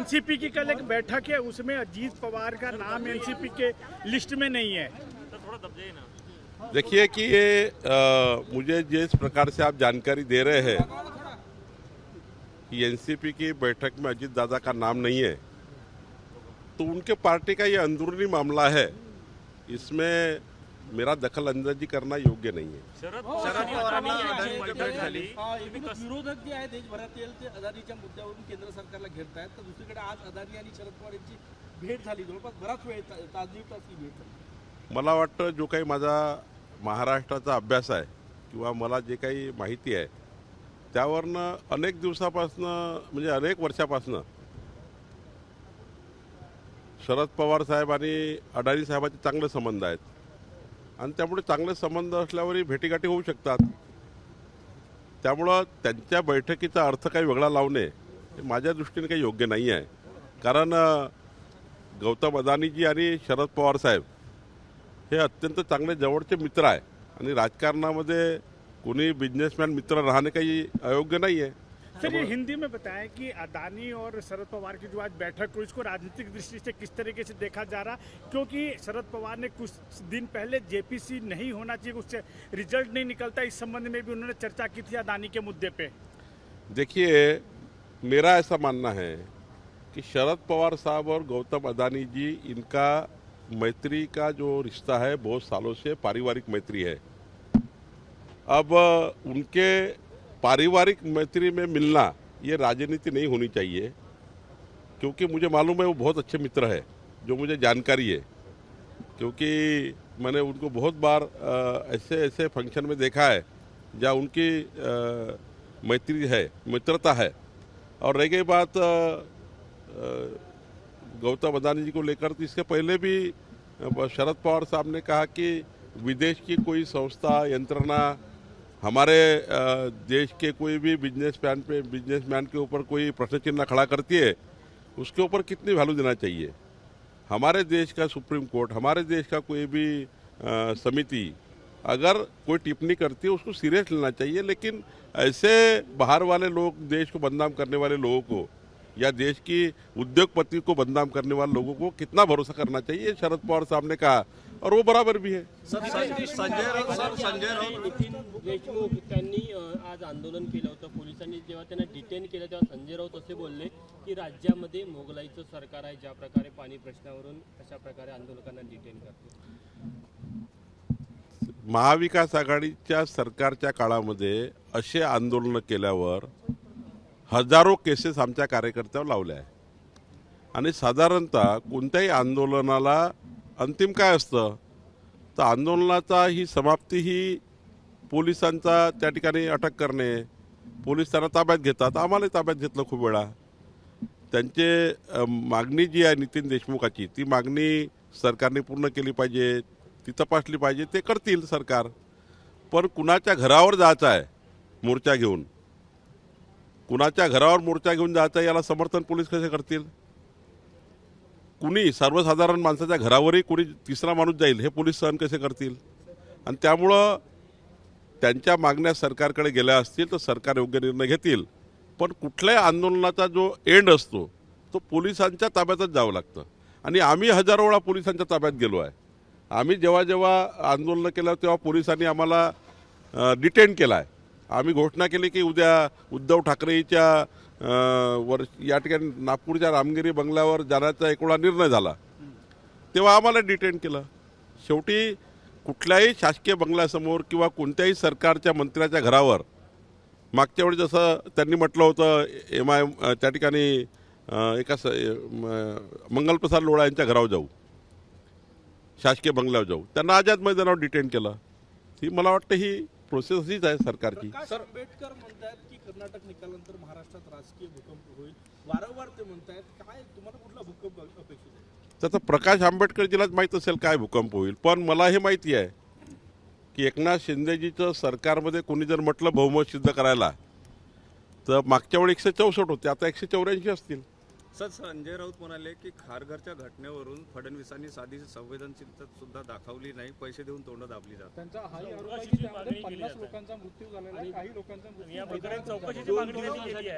NCP की कल एक बैठक है, उसमें अजीत पवार का नाम एनसीपी के लिस्ट में नहीं है। देखिए कि ये मुझे जिस प्रकार से आप जानकारी दे रहे हैं कि एनसीपी की बैठक में अजीत दादा का नाम नहीं है, तो उनके पार्टी का ये अंदरूनी मामला है, इसमें मेरा दखल अंदाजी करना योग्य नहीं है। शरद पवारांनी बैठक झाली. विरोधक जे आहे देशभरातील ते अदानीच्या मुद्द्यावरून केंद्र सरकारला घेरतायत, तर दुसरीकडे आज अदानी आणि शरद पवार यांची भेट झाली. जवळपास बराच वेळ तास ही भेट झाली. मला वाटतं जो काही माझा महाराष्ट्राचा अभ्यास आहे किंवा मला जे काही माहिती आहे त्यावरनं अनेक दिवसापासनं म्हणजे अनेक वर्षापासनं शरद पवार साहेब आणि अडाणी साहेबांचे चांगले संबंध आहेत आणि त्यामुळे चांगले संबंध असल्यावरही भेटीगाठी होऊ शकतात. त्यामुळं त्यांच्या बैठकीचा अर्थ काही वेगळा लावणे हे माझ्या दृष्टीने काही योग्य नाही आहे. कारण गौतम अदानीजी आणि शरद पवार साहेब हे अत्यंत चांगले जवळचे मित्र आहे आणि राजकारणामध्ये कोणी बिझनेसमॅन मित्र राहणे काही अयोग्य नाही आहे. सर, ये हिंदी में बताएं कि अदानी और शरद पवार की जो आज बैठक हुई, इसको राजनीतिक दृष्टि से किस तरीके से देखा जा रहा, क्योंकि शरद पवार ने कुछ दिन पहले जेपीसी नहीं होना चाहिए, उससे रिजल्ट नहीं निकलता, इस संबंध में भी उन्होंने चर्चा की थी अदानी के मुद्दे पे. देखिए, मेरा ऐसा मानना है कि शरद पवार साहब और गौतम अदानी जी, इनका मैत्री का जो रिश्ता है बहुत सालों से पारिवारिक मैत्री है. अब उनके पारिवारिक मैत्री में मिलना ये राजनीति नहीं होनी चाहिए, क्योंकि मुझे मालूम है वो बहुत अच्छे मित्र है, जो मुझे जानकारी है, क्योंकि मैंने उनको बहुत बार ऐसे ऐसे फंक्शन में देखा है जहाँ उनकी मैत्री है, मित्रता है. और रह गई बात गौतम अदानी जी को लेकर, तो इसके पहले भी शरद पवार साहब ने कहा कि विदेश की कोई संस्था यंत्रणा हमारे देश के कोई भी बिजनेसमैन के ऊपर कोई प्रश्न चिन्ह खड़ा करती है, उसके ऊपर कितनी वैल्यू देना चाहिए. हमारे देश का सुप्रीम कोर्ट, हमारे देश का कोई भी समिति अगर कोई टिप्पणी करती है उसको सीरियस लेना चाहिए. लेकिन ऐसे बाहर वाले लोग, देश को बदनाम करने वाले लोगों को या देश की उद्योगपति को बदनाम करने वाले लोगों को कितना भरोसा करना चाहिए, शरद पवार साहब ने कहा और वो बराबर भी है. नितीन देशमुख त्यांनी आज आंदोलन केलं होतं. पोलिसांनी जेव्हा त्यांना डिटेन केलं तेव्हा संजय राऊत असे बोलले की राज्यामध्ये मोगलाईचं सरकार आहे, ज्या प्रकारे पाणी प्रश्नावरून अशा प्रकारे आंदोलकांना डिटेन करते. महाविकास आघाडीच्या सरकारच्या काळामध्ये असे आंदोलन केल्यावर हजारो केसेस आमच्या कार्यकर्त्यावर लावल्या आहे आणि साधारणतः कोणत्याही आंदोलनाला अंतिम काय असतं, तर आंदोलनाचा ही समाप्ती ही पोलिसांचा त्या ठिकाणी अटक करणे, पोलीस त्यांना ताब्यात घेतात. आम्हालाही ताब्यात घेतलं खूप वेळा. त्यांचे मागणी जी आहे नितीन देशमुखाची, ती मागणी सरकारने पूर्ण केली पाहिजे, ती तपासली पाहिजे. ते करतील सरकार. पण कुणाच्या घरावर जायचं आहे मोर्चा घेऊन, कुणाच्या घरावर मोर्चा घेऊन जायचं याला समर्थन पोलीस कसे करतील. कुणी सर्वसाधारण माणसाच्या घरावरही कुणी तिसरा माणूस जाईल हे पोलीस सहन कसे करतील. आणि त्यामुळं त्यांच्या मागण्या सरकारकडे गेल्या असतील तर सरकार योग्य निर्णय घेतील. पण कुठल्याही आंदोलनाचा जो एंड असतो तो पोलिसांच्या ताब्यातच जावं लागतं आणि आम्ही हजारो वेळा पोलिसांच्या ताब्यात गेलो आहे. आम्ही जेव्हा जेव्हा आंदोलनं केलं तेव्हा पोलिसांनी आम्हाला डिटेन केला आहे. आम्ही घोषणा केली की उद्या उद्धव ठाकरेच्या या ठिकाणी नागपूरच्या रामगिरी बंगल्यावर जाण्याचा एकोणा निर्णय झाला, तेव्हा आम्हाला डिटेन केलं. शेवटी कुठल्याही शासकीय बंगल्यासमोर किंवा कोणत्याही सरकारच्या मंत्र्याच्या घरावर मागच्या वेळी जसं त्यांनी म्हटलं होतं त्या ठिकाणी एका मंगलप्रसाद लोढा यांच्या घरावर जाऊ, शासकीय बंगल्यावर जाऊ, त्यांना आझाद मैदानावर डिटेन केलं. ही मला वाटतं ही प्रोसेस अशीच आहे सरकारची. सर, आंबेडकर म्हणतात की कर्नाटक निकालानंतर महाराष्ट्रात राजकीय भूकंप होईल, वारंवार ते म्हणतात. काय तुम्हाला कुठला भूकंप अपेक्षित आहे? त्याचा प्रकाश आंबेडकरजीलाच माहीत असेल काय भूकंप होईल. पण मला हे माहिती आहे की एकनाथ शिंदेजीचं सरकारमध्ये कोणी जर म्हटलं बहुमत सिद्ध करायला, तर मागच्या वेळी 164 होते, आता 184 असतील. सर, संजय राऊत म्हणाले की खारघरच्या घटनेवरून फडणवीसांनी साधी संवेदनशीलता सुद्धा दाखवली नाही, पैसे देऊन तोंड दाबली जातात. त्यांचा हाही आरोप आहे की त्यामध्ये 50 लोकांचा मृत्यू झालेला आहे, काही लोकांचा मृत्यू.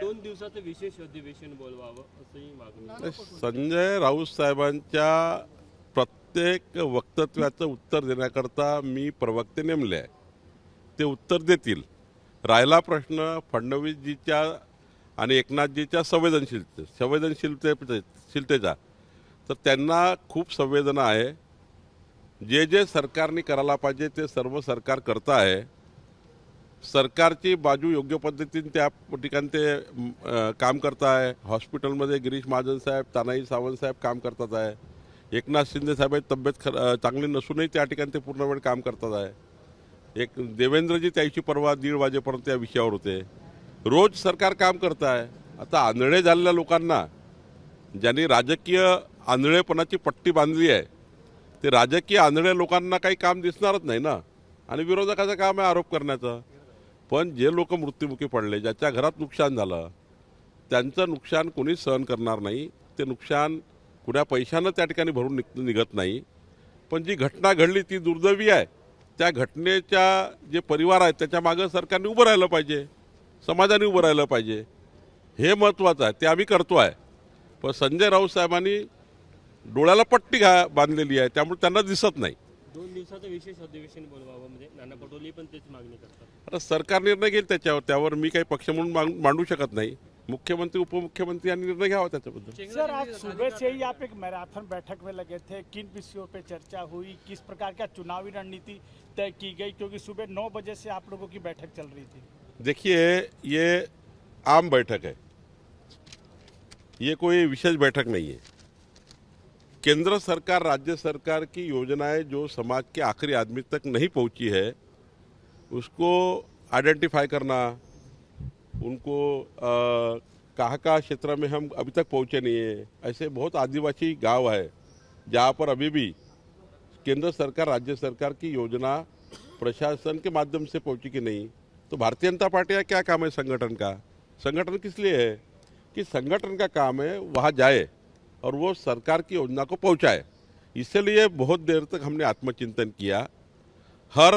2 दिवसाचं विशेष अधिवेशन बोलवावं असंही मागणी. संजय राऊत साहेबांच्या प्रत्येक वक्तव्याचं उत्तर देण्याकरता मी प्रवक्ते नेमले आहे. ते उत्तर देतील. राहिला प्रश्न फडणवीसजीच्या आणि एकनाथजीच्या संवेदनशीलतेचा, तर त्यांना खूप संवेदना आहे. जे जे सरकारने करायला पाहिजे ते सर्व सरकार करतं आहे. सरकारची बाजू योग्य पद्धतीने त्या ठिकाणी ते काम करत आहे. हॉस्पिटलमध्ये गिरीश महाजन साहेब, तानाजी सावंत साहेब काम करतात आहे. एकनाथ शिंदे साहेबांची तब्येत चांगली नसूनही त्या ठिकाणी ते पूर्ण वेळ काम करतात आहे. एक देवेंद्रजी त्याची परवा 1:30 वाजेपर्यंत या विषयावर होते. रोज सरकार काम करत आहे. आता आंधळे झालेल्या लोकांना, ज्यांनी राजकीय आंधळेपणाची पट्टी बांधली आहे, ते राजकीय आंधळे लोकांना काही काम दिसणारच नाही ना. आणि विरोधकाचं काम आहे आरोप करण्याचं. पण जे लोक मृत्युमुखी पडले, ज्याच्या घरात नुकसान झालं, त्यांचं नुकसान कोणीच सहन करणार नाही. ते नुकसान कुण्या पैशानं त्या ठिकाणी भरून निघत नाही. पण जी घटना घडली ती दुर्दैवी आहे. त्या घटनेच्या जे परिवार आहेत त्याच्या मागं सरकारने उभं राहिलं पाहिजे, समाजाने उभं राहिलं पाहिजे. हे महत्त्वाचं आहे, ते आम्ही करतो आहे. पण संजय राऊत साहेबांनी डोळ्याला पट्टी बांधलेली आहे, त्यामुळे त्यांना दिसत नाही. 2 दिवसाचं विशेष अधिवेशन बोलवावं म्हणजे नाना पटोले पण तेच मागणी करतात. आता सरकार निर्णय घेईल त्यावर मी काही पक्ष म्हणून मांडू शकत नाही. मुख्यमंत्री उपमुख्यमंत्री यांनी निर्णय घ्यावा त्याच्याबद्दल. सर, आज सुबह से ही आप एक मैराथन बैठक में लगे थे. किन विषयों पे चर्चा हुई, किस प्रकार का चुनावी रणनीति तय की गई, क्योंकि सुबह 9 बजे से आप लोगों की बैठक चल रही थी? देखिए, ये आम बैठक है, ये कोई विशेष बैठक नहीं है. केंद्र सरकार, राज्य सरकार की योजनाएं जो समाज के आखिरी आदमी तक नहीं पहुंची है, उसको आइडेंटिफाई करना, उनको कहाँ क्षेत्र में हम अभी तक पहुंचे नहीं है. ऐसे बहुत आदिवासी गांव है जहाँ पर अभी भी केंद्र सरकार, राज्य सरकार की योजना प्रशासन के माध्यम से पहुंची कि नहीं. तो भारतीय जनता पार्टी का क्या काम है संगठन का? संगठन किस लिए है कि संगठन का काम है वहाँ जाए और वो सरकार की योजना को पहुँचाए. इसलिए बहुत देर तक हमने आत्मचिंतन किया. हर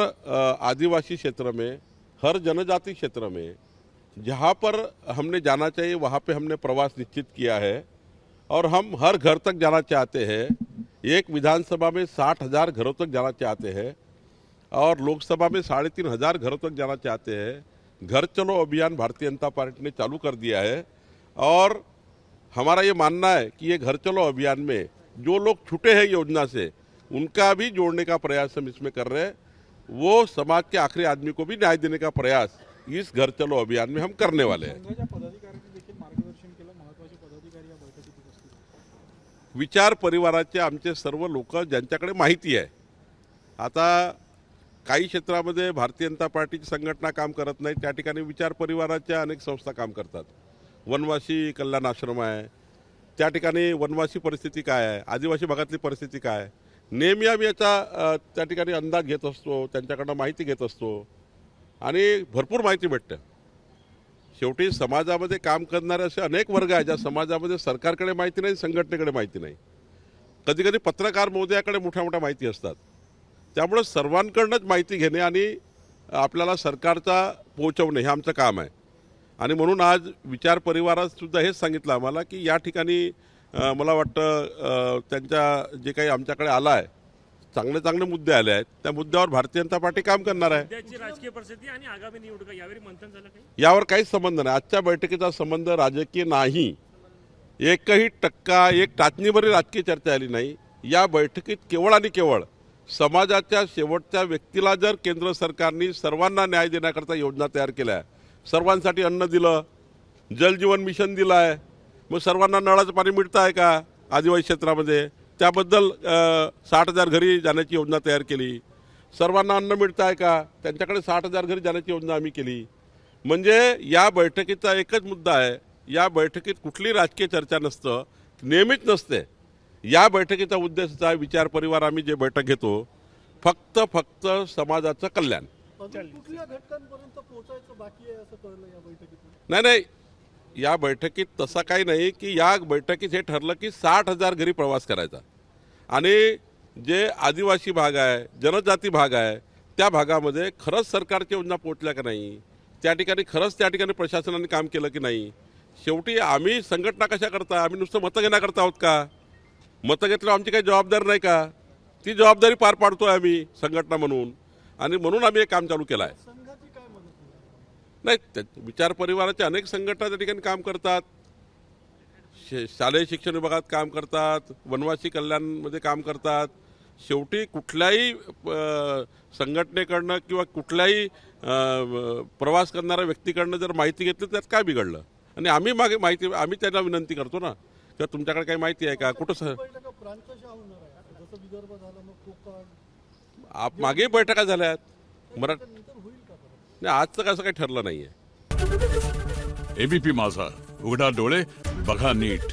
आदिवासी क्षेत्र में, हर जनजाति क्षेत्र में जहाँ पर हमने जाना चाहिए वहाँ पे हमने प्रवास निश्चित किया है. और हम हर घर तक जाना चाहते हैं. एक विधानसभा में 60,000 घरों तक जाना चाहते हैं और लोकसभा में 3,500 घरों तक जाना चाहते हैं. घर चलो अभियान भारतीय जनता पार्टी ने चालू कर दिया है और हमारा ये मानना है कि ये घर चलो अभियान में जो लोग छूटे हैं योजना से, उनका भी जोड़ने का प्रयास हम इसमें कर रहे हैं. वो समाज के आखिरी आदमी को भी न्याय देने का प्रयास इस घर चलो अभियान में हम करने वाले हैं. संघाच्या पदाधिकाऱ्यांनी देखील मार्गदर्शन केलं. महत्त्वाचे पदाधिकारी या बैठकीत उपस्थित होते. विचार परिवाराचे आमचे सर्व लोक ज्यांच्याकडे माहिती आहे. आता काही क्षेत्रामध्ये भारतीय जनता पार्टीची संघटना काम करत नाही, त्या ठिकाणी विचार परिवाराच्या अनेक संस्था काम करतात. वनवासी कल्याण आश्रम आहे, त्या ठिकाणी वनवासी परिस्थिती काय आहे, आदिवासी भागातली परिस्थिती काय आहे, नेहमी आम्ही याचा त्या ठिकाणी अंदाज घेत असतो, त्यांच्याकडनं माहिती घेत असतो आणि भरपूर माहिती भेटते. शेवटी समाजामध्ये काम करणारे असे अनेक वर्ग आहेत ज्या समाजामध्ये सरकारकडे माहिती नाही, संघटनेकडे माहिती नाही. कधी कधी पत्रकार महोदयाकडे मोठ्या मोठ्या माहिती असतात. त्यामुळे सर्वांकडनंच माहिती घेणे आणि आपल्याला सरकारचा पोहोचवणे हे आमचं काम आहे. आणि म्हणून आज विचार परिवारात सुद्धा हेच सांगितलं आम्हाला की या ठिकाणी मला वाटतं त्यांच्या जे काही आमच्याकडे आलं आहे, चांगले चांगले मुद्दे आले आहेत, त्या मुद्द्यावर भारतीय जनता पार्टी काम करणार आहे. राजकीय परिस्थिती आणि आगामी निवडणुका यावेळी मंथन झालं काही? यावर काहीच संबंध नाही. आजच्या बैठकीचा संबंध राजकीय नाही. एकही टक्का, एक टाचणीभरी राजकीय चर्चा आली नाही. या बैठकीत केवळ आणि केवळ समाजाच्या शेवटच्या व्यक्तीला जर केंद्र सरकारने सर्वांना न्याय देण्याकरता योजना तयार केल्या, सर्वांसाठी अन्न दिलं, जलजीवन मिशन दिलं आहे, मग सर्वांना नळाचं पाणी मिळतं आहे का आदिवासी क्षेत्रामध्ये? त्याबद्दल 60,000 घरी जाण्याची योजना तयार केली. सर्वांना अन्न मिळतं आहे का? त्यांच्याकडे 60,000 घरी जाण्याची योजना आम्ही केली. म्हणजे या बैठकीचा एकच मुद्दा आहे. या बैठकीत कुठली राजकीय चर्चा नसतं, नेहमीच नसते. या बैठकीचा उद्देश आहे विचार परिवार आम्ही जे बैठक घेतो फक्त समाजाचं कल्याण. अजून कुठल्या घटकांपर्यंत पोहोचायचं बाकी आहे असं कळलं या बैठकीतून? नाही, या बैठकीत तसा काही नाही की या बैठकीत हे ठरलं की 60,000 घरी प्रवास करायचा आणि जे आदिवासी भाग आहे जनजाती भाग आहे त्या भागामध्ये खरंच सरकारच्या योजना पोहोचल्या का नाही, त्या ठिकाणी प्रशासनाने काम केलं की नाही. शेवटी आम्ही संघटना कशा करता, आम्ही नुसतं मतं घेण्याकरता आहोत का? मतं घेतल्यावर आमची काही जबाबदारी नाही का? ती जबाबदारी पार पाडतोय आम्ही संघटना म्हणून आणि म्हणून आम्ही हे काम चालू केलं आहे. नाही, विचार परिवाराच्या अनेक संघटना त्या ठिकाणी काम करतात, शालेय शिक्षण विभागात काम करतात, वनवासी कल्याणमध्ये काम करतात. शेवटी कुठल्याही संघटनेकडनं किंवा कुठल्याही प्रवास करणाऱ्या व्यक्तीकडनं जर माहिती घेतली त्यात काय बिघडलं. आणि आम्ही त्यांना विनंती करतो ना की तुमच्याकडे काही माहिती आहे का, कुठं मागे बैठका झाल्यात नाही, आजचं कसं काही ठरलं नाहीये. एबीपी माझा, उघडा डोळे बघा नीट.